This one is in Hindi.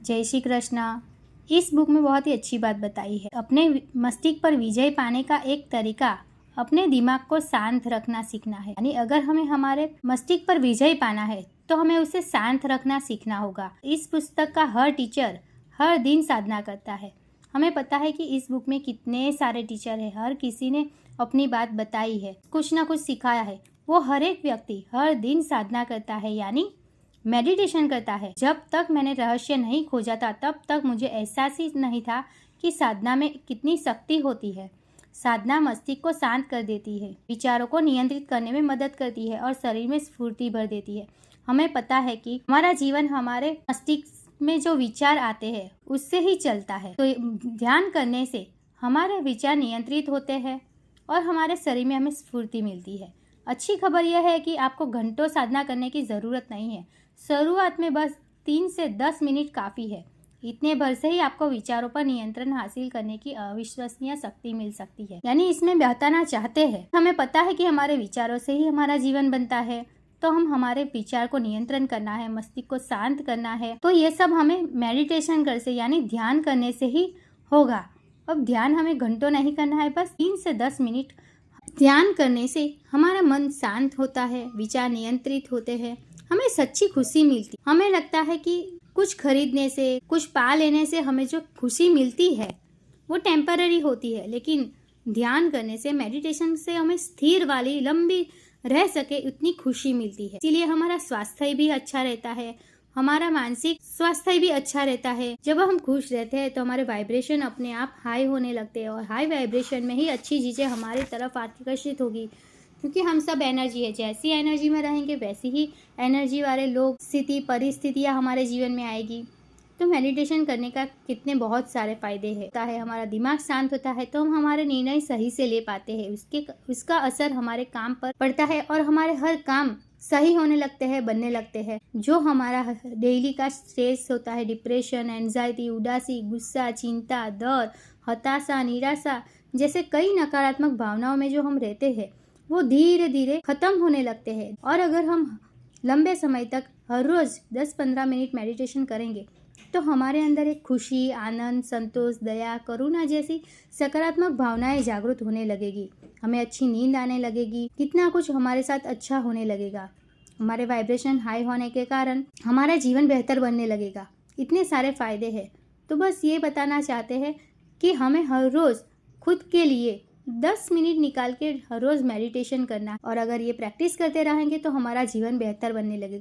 जय श्री कृष्णा। इस बुक में बहुत ही अच्छी बात बताई है। अपने मस्तिष्क पर विजय पाने का एक तरीका अपने दिमाग को शांत रखना सीखना है। यानी अगर हमें हमारे मस्तिष्क पर विजय पाना है तो हमें उसे शांत रखना सीखना होगा। इस पुस्तक का हर टीचर हर दिन साधना करता है। हमें पता है कि इस बुक में कितने सारे टीचर हैं, हर किसी ने अपनी बात बताई है, कुछ ना कुछ सिखाया है। वो हर एक व्यक्ति हर दिन साधना करता है, यानी मेडिटेशन करता है। जब तक मैंने रहस्य नहीं खोजा था तब तक मुझे एहसास ही नहीं था कि साधना में कितनी शक्ति होती है। साधना मस्तिष्क को शांत कर देती है, विचारों को नियंत्रित करने में मदद करती है और शरीर में स्फूर्ति भर देती है। हमें पता है कि हमारा जीवन हमारे मस्तिष्क में जो विचार आते हैं उससे ही चलता है। तो ध्यान करने से हमारे विचार नियंत्रित होते हैं और हमारे शरीर में हमें स्फूर्ति मिलती है। अच्छी खबर यह है कि आपको घंटों साधना करने की ज़रूरत नहीं है। शुरुआत में बस 3 से 10 मिनट काफ़ी है। इतने भर से ही आपको विचारों पर नियंत्रण हासिल करने की अविश्वसनीय शक्ति मिल सकती है। यानी इसमें बताना चाहते हैं, हमें पता है कि हमारे विचारों से ही हमारा जीवन बनता है, तो हम हमारे विचार को नियंत्रण करना है, मस्तिष्क को शांत करना है। तो ये सब हमें मेडिटेशन कर से यानी ध्यान करने से ही होगा। अब ध्यान हमें घंटों नहीं करना है, बस 3 से 10 मिनट ध्यान करने से हमारा मन शांत होता है, विचार नियंत्रित होते हैं, हमें सच्ची खुशी मिलती। हमें लगता है कि कुछ खरीदने से, कुछ पा लेने से हमें जो खुशी मिलती है वो टेम्पररी होती है, लेकिन ध्यान करने से, मेडिटेशन से हमें स्थिर वाली लंबी रह सके उतनी खुशी मिलती है। इसीलिए हमारा स्वास्थ्य भी अच्छा रहता है, हमारा मानसिक स्वास्थ्य भी अच्छा रहता है। जब हम खुश रहते हैं तो हमारे वाइब्रेशन अपने आप हाई होने लगते हैं और हाई वाइब्रेशन में ही अच्छी चीज़ें हमारी तरफ आकर्षित होगी, क्योंकि हम सब एनर्जी है। जैसी एनर्जी में रहेंगे वैसी ही एनर्जी वाले लोग, स्थिति, परिस्थितियाँ हमारे जीवन में आएगी। तो मेडिटेशन करने का कितने बहुत सारे फायदे होता है। हमारा दिमाग शांत होता है तो हम हमारे निर्णय सही से ले पाते हैं। उसका असर हमारे काम पर पड़ता है और हमारे हर काम सही होने लगते हैं, बनने लगते हैं। जो हमारा डेली का स्ट्रेस होता है, डिप्रेशन, एंजाइटी, उदासी, गुस्सा, चिंता, डर, हताशा, निराशा जैसे कई नकारात्मक भावनाओं में जो हम रहते हैं वो धीरे धीरे खत्म होने लगते हैं। और अगर हम लंबे समय तक हर रोज 10-15 मिनट मेडिटेशन करेंगे तो हमारे अंदर एक खुशी, आनंद, संतोष, दया, करुणा जैसी सकारात्मक भावनाएं जागृत होने लगेगी। हमें अच्छी नींद आने लगेगी, कितना कुछ हमारे साथ अच्छा होने लगेगा। हमारे वाइब्रेशन हाई होने के कारण हमारा जीवन बेहतर बनने लगेगा। इतने सारे फायदे हैं। तो बस ये बताना चाहते हैं कि हमें हर रोज खुद के लिए 10 मिनट निकाल के हर रोज मेडिटेशन करना, और अगर ये प्रैक्टिस करते रहेंगे तो हमारा जीवन बेहतर बनने लगेगा।